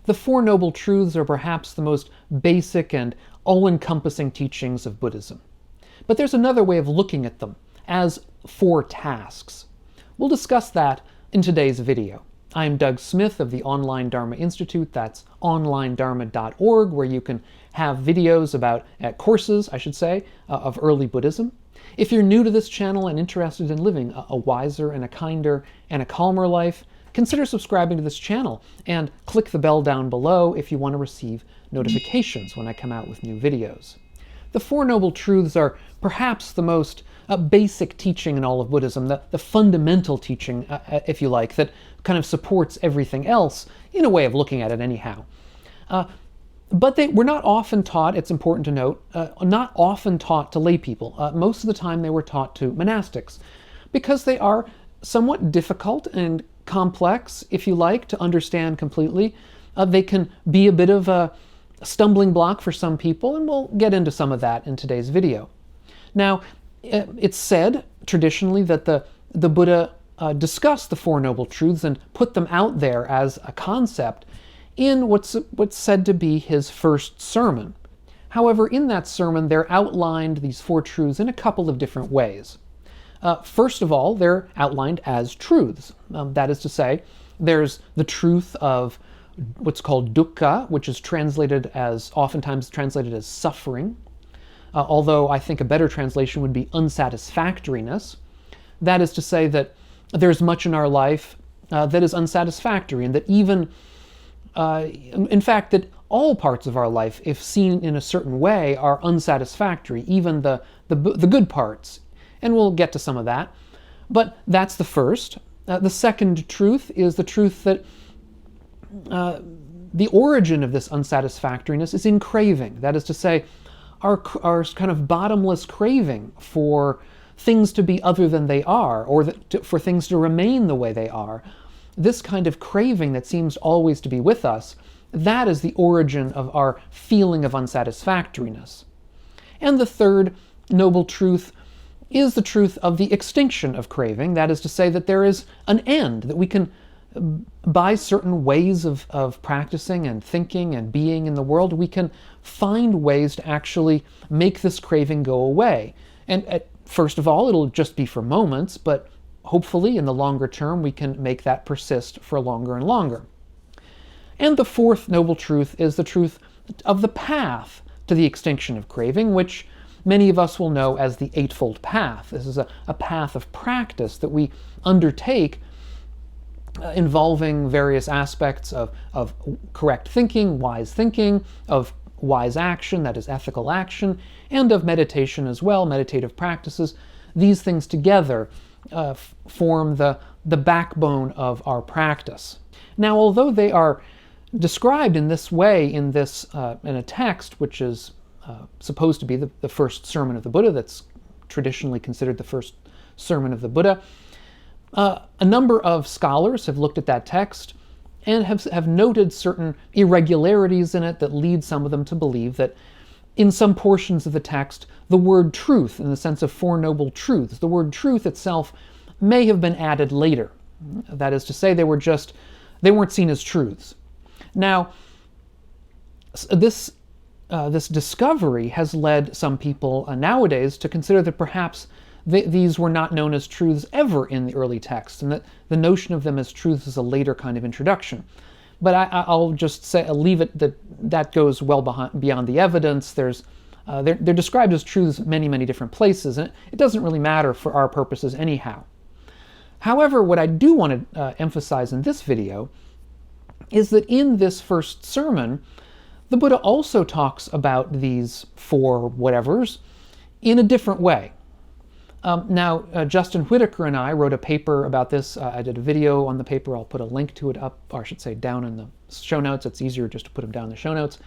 the Four Noble Truths are perhaps the most basic and all-encompassing teachings of Buddhism. But there's another way of looking at them, as four tasks. We'll discuss that in today's video. I'm Doug Smith of the Online Dharma Institute. That's onlinedharma.org, where you can have videos about, courses, I should say, of early Buddhism. If you're new to this channel and interested in living a wiser and a kinder and a calmer life, consider subscribing to this channel and click the bell down below if you want to receive notifications when I come out with new videos. The Four Noble Truths are perhaps the most basic teaching in all of Buddhism, the fundamental teaching, if you like, that kind of supports everything else, in a way of looking at it anyhow. But they were not often taught, it's important to note, not often taught to lay people. Most of the time they were taught to monastics, because they are somewhat difficult and complex, if you like, to understand completely. They can be a bit of a stumbling block for some people, and we'll get into some of that in today's video. Now, it's said traditionally that the Buddha discussed the Four Noble Truths and put them out there as a concept in what's said to be his first sermon. However, in that sermon, they're outlined, these four truths, in a couple of different ways. First of all, they're outlined as truths. That is to say, there's the truth of what's called dukkha, which is oftentimes translated as suffering, although I think a better translation would be unsatisfactoriness. That is to say that there's much in our life that is unsatisfactory, and that even in fact, that all parts of our life, if seen in a certain way, are unsatisfactory, even the good parts. And we'll get to some of that. But that's the first. The second truth is the truth that the origin of this unsatisfactoriness is in craving. That is to say, our kind of bottomless craving for things to be other than they are, or for things to remain the way they are. This kind of craving that seems always to be with us, that is the origin of our feeling of unsatisfactoriness. And the third noble truth is the truth of the extinction of craving. That is to say that there is an end, that we can, by certain ways of practicing and thinking and being in the world, we can find ways to actually make this craving go away. And first of all, it'll just be for moments, but hopefully, in the longer term, we can make that persist for longer and longer. And the fourth noble truth is the truth of the path to the extinction of craving, which many of us will know as the Eightfold Path. This is a path of practice that we undertake involving various aspects of correct thinking, of wise action, that is ethical action, and of meditation as well, meditative practices. These things together form the backbone of our practice. Now, although they are described in this way in a text which is supposed to be the first sermon of the Buddha, that's traditionally considered the first sermon of the Buddha, a number of scholars have looked at that text and have noted certain irregularities in it that lead some of them to believe that in some portions of the text, the word truth, in the sense of Four Noble Truths, the word truth itself may have been added later. That is to say, they weren't seen as truths. Now, this discovery has led some people nowadays to consider that perhaps these were not known as truths ever in the early texts, and that the notion of them as truths is a later kind of introduction. But I'll just leave it that goes well beyond the evidence. They're described as truths many, many different places, and it doesn't really matter for our purposes anyhow. However, what I do want to emphasize in this video is that in this first sermon, the Buddha also talks about these four whatevers in a different way. Now, Justin Whitaker and I wrote a paper about this. I did a video on the paper. I'll put a link to it up, or I should say down in the show notes. It's easier just to put them down in the show notes.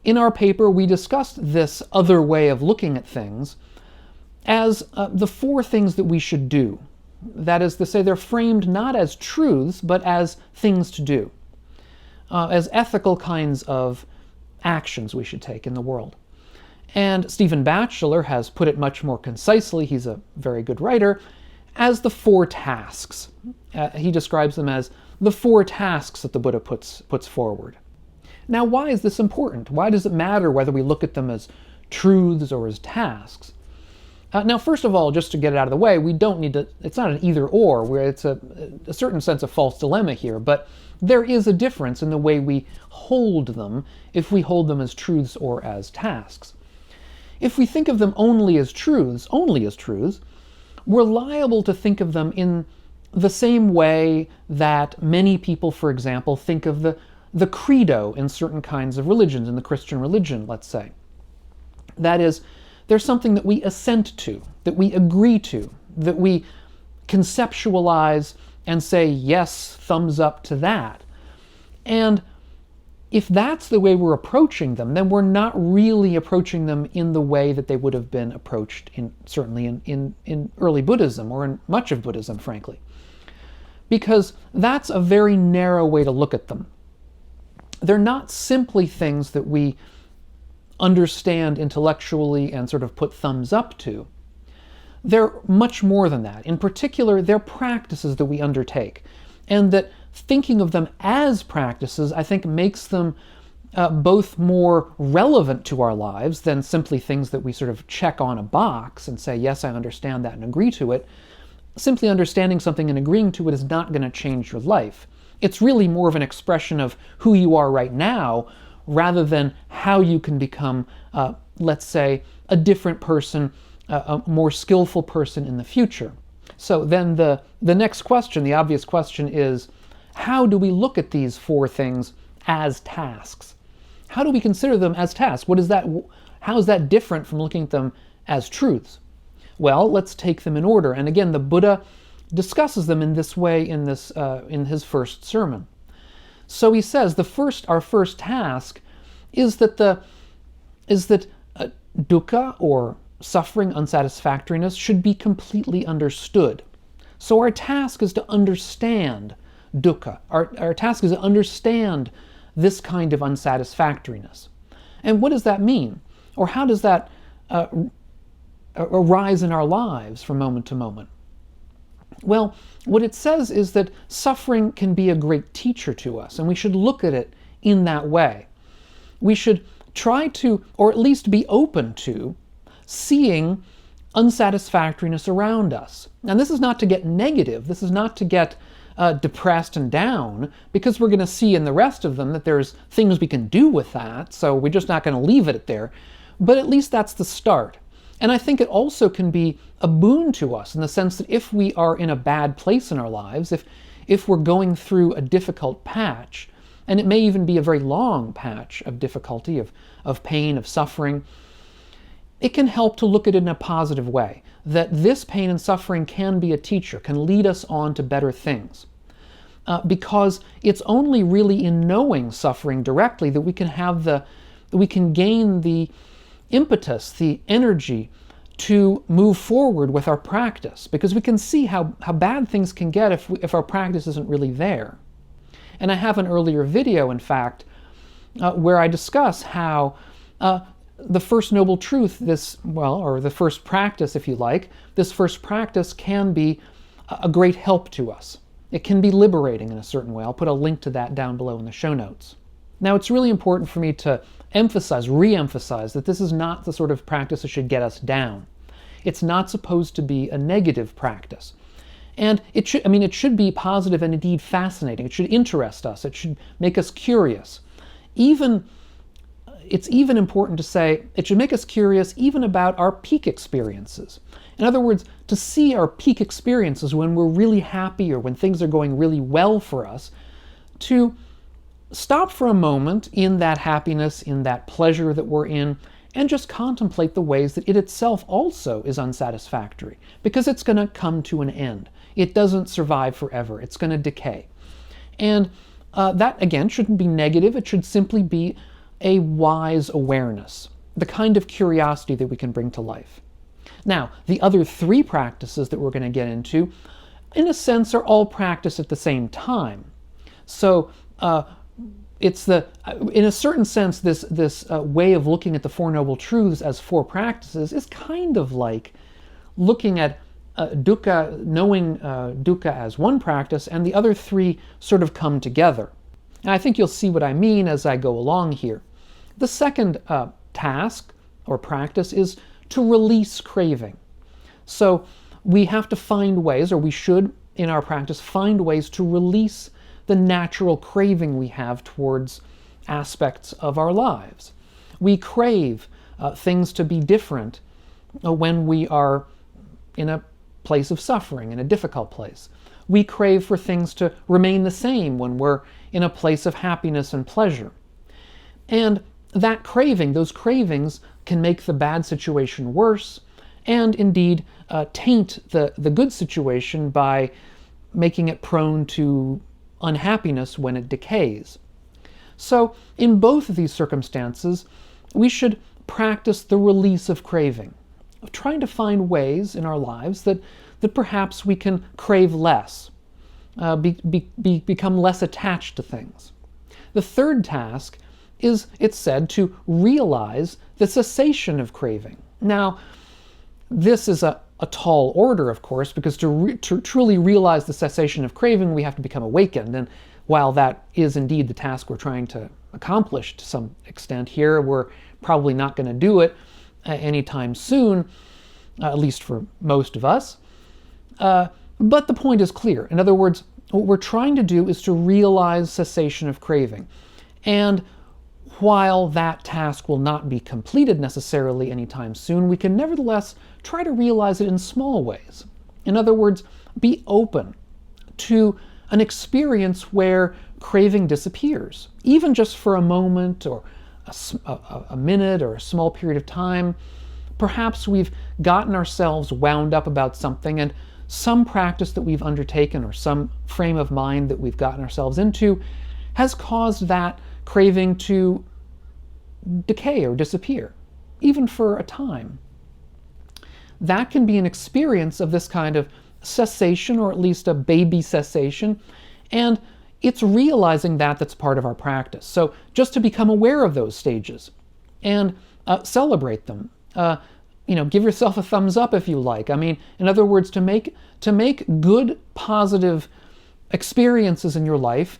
In our paper, we discussed this other way of looking at things as the four things that we should do. That is to say, they're framed not as truths, but as things to do, as ethical kinds of actions we should take in the world. And Stephen Batchelor has put it much more concisely, he's a very good writer, as the four tasks. He describes them as the four tasks that the Buddha puts forward. Now, why is this important? Why does it matter whether we look at them as truths or as tasks? Now, first of all, just to get it out of the way, we don't need to, it's not an either or, where it's a certain sense of false dilemma here, but there is a difference in the way we hold them if we hold them as truths or as tasks. If we think of them only as truths, we're liable to think of them in the same way that many people, for example, think of the credo in certain kinds of religions, in the Christian religion, let's say. That is, there's something that we assent to, that we agree to, that we conceptualize and say, yes, thumbs up to that. And if that's the way we're approaching them, then we're not really approaching them in the way that they would have been approached certainly in early Buddhism, or in much of Buddhism, frankly. Because that's a very narrow way to look at them. They're not simply things that we understand intellectually and sort of put thumbs up to. They're much more than that. In particular, they're practices that we undertake. And that thinking of them as practices, I think, makes them both more relevant to our lives than simply things that we sort of check on a box and say, yes, I understand that and agree to it. Simply understanding something and agreeing to it is not going to change your life. It's really more of an expression of who you are right now, rather than how you can become, let's say, a different person, a more skillful person in the future. So then the next question, the obvious question is, how do we look at these four things as tasks? How do we consider them as tasks? How is that different from looking at them as truths? Well, let's take them in order. And again, the Buddha discusses them in this way in his first sermon. So he says our first task is that dukkha, or suffering, unsatisfactoriness, should be completely understood. So our task is to understand dukkha. Our task is to understand this kind of unsatisfactoriness. And what does that mean? Or how does that arise in our lives from moment to moment? Well, what it says is that suffering can be a great teacher to us, and we should look at it in that way. We should try to, or at least be open to, seeing unsatisfactoriness around us. And this is not to get negative, this is not to get depressed and down, because we're going to see in the rest of them that there's things we can do with that, so we're just not going to leave it there. But at least that's the start. And I think it also can be a boon to us in the sense that if we are in a bad place in our lives, if we're going through a difficult patch, and it may even be a very long patch of difficulty, of pain, of suffering, it can help to look at it in a positive way, that this pain and suffering can be a teacher, can lead us on to better things. Because it's only really in knowing suffering directly that we can gain the impetus, the energy to move forward with our practice, because we can see how bad things can get if our practice isn't really there. And I have an earlier video, in fact, where I discuss how the first noble truth, or the first practice, if you like, this first practice can be a great help to us. It can be liberating in a certain way. I'll put a link to that down below in the show notes. Now, it's really important for me to re-emphasize that this is not the sort of practice that should get us down. It's not supposed to be a negative practice. And it should be positive and indeed fascinating. It should interest us. It should make us curious. It's even important to say it should make us curious even about our peak experiences. In other words, to see our peak experiences when we're really happy or when things are going really well for us, to stop for a moment in that happiness, in that pleasure that we're in, and just contemplate the ways that it itself also is unsatisfactory, because it's going to come to an end. It doesn't survive forever. It's going to decay. And that, again, shouldn't be negative. It should simply be a wise awareness, the kind of curiosity that we can bring to life. Now, the other three practices that we're going to get into, in a sense, are all practiced at the same time. So, in a certain sense, this way of looking at the Four Noble Truths as four practices is kind of like looking at dukkha, knowing dukkha as one practice, and the other three sort of come together. And I think you'll see what I mean as I go along here. The second task or practice is to release craving. So we have to find ways, or we should in our practice find ways to release the natural craving we have towards aspects of our lives. We crave things to be different when we are in a place of suffering, in a difficult place. We crave for things to remain the same when we're in a place of happiness and pleasure. And that craving, those cravings, can make the bad situation worse, and indeed taint the good situation by making it prone to unhappiness when it decays. So in both of these circumstances, we should practice the release of craving, of trying to find ways in our lives that perhaps we can crave less, become less attached to things. The third task is, it's said, to realize the cessation of craving. Now, this is a tall order, of course, because to truly realize the cessation of craving, we have to become awakened. And while that is indeed the task we're trying to accomplish to some extent here, we're probably not going to do it anytime soon, at least for most of us. But the point is clear. In other words, what we're trying to do is to realize cessation of craving. And while that task will not be completed necessarily anytime soon, we can nevertheless try to realize it in small ways. In other words, be open to an experience where craving disappears, even just for a moment or a minute or a small period of time. Perhaps we've gotten ourselves wound up about something, and some practice that we've undertaken or some frame of mind that we've gotten ourselves into has caused that craving to decay or disappear, even for a time. That can be an experience of this kind of cessation, or at least a baby cessation, and it's realizing that that's part of our practice. So just to become aware of those stages and celebrate them. Give yourself a thumbs up if you like. I mean, in other words, to make good, positive experiences in your life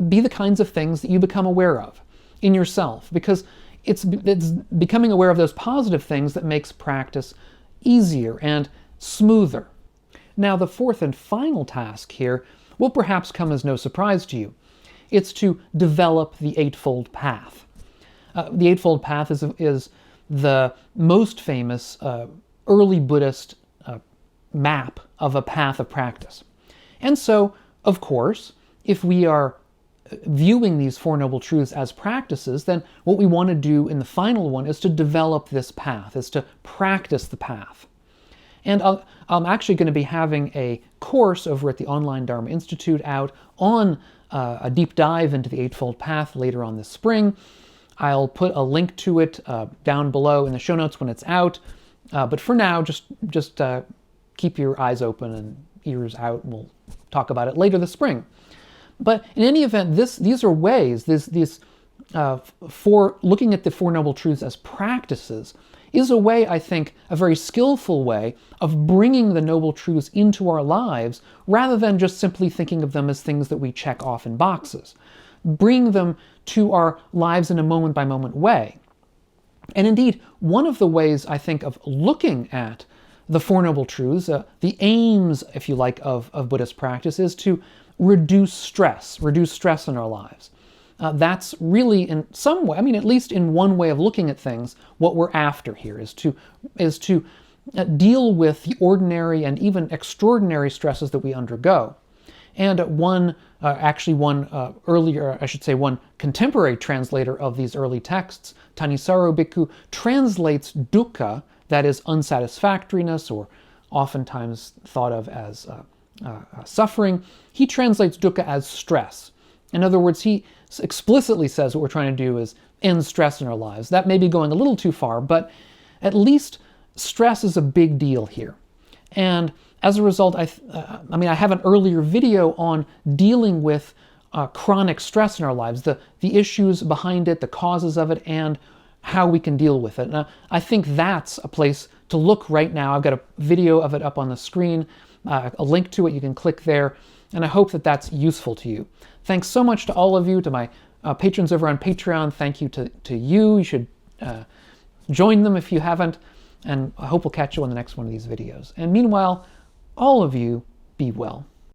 be the kinds of things that you become aware of in yourself, because it's becoming aware of those positive things that makes practice easier and smoother. Now, the fourth and final task here will perhaps come as no surprise to you. It's to develop the Eightfold Path. The Eightfold Path is the most famous early Buddhist map of a path of practice. And so, of course, if we are viewing these Four Noble Truths as practices, then what we want to do in the final one is to develop this path, is to practice the path. And I'm actually going to be having a course over at the Online Dharma Institute out on a deep dive into the Eightfold Path later on this spring. I'll put a link to it down below in the show notes when it's out. But for now, just keep your eyes open and ears out, and we'll talk about it later this spring. But in any event, these are ways, for looking at the Four Noble Truths as practices is a way, I think, a very skillful way of bringing the Noble Truths into our lives, rather than just simply thinking of them as things that we check off in boxes. Bring them to our lives in a moment-by-moment way. And indeed, one of the ways, I think, of looking at the Four Noble Truths, the aims, if you like, of Buddhist practice, is to reduce stress in our lives. That's really, in some way, I mean, at least in one way of looking at things, what we're after here is to deal with the ordinary and even extraordinary stresses that we undergo. And one contemporary translator of these early texts, Thanissaro Bhikkhu, translates dukkha, that is unsatisfactoriness, or oftentimes thought of as suffering. He translates dukkha as stress. In other words, he explicitly says what we're trying to do is end stress in our lives. That may be going a little too far, but at least stress is a big deal here. And as a result, I have an earlier video on dealing with chronic stress in our lives, the issues behind it, the causes of it, and how we can deal with it. And I think that's a place to look right now. I've got a video of it up on the screen, a link to it. You can click there, and I hope that that's useful to you. Thanks so much to all of you, to my patrons over on Patreon. Thank you to you. You should join them if you haven't, and I hope we'll catch you on the next one of these videos. And meanwhile, all of you, be well.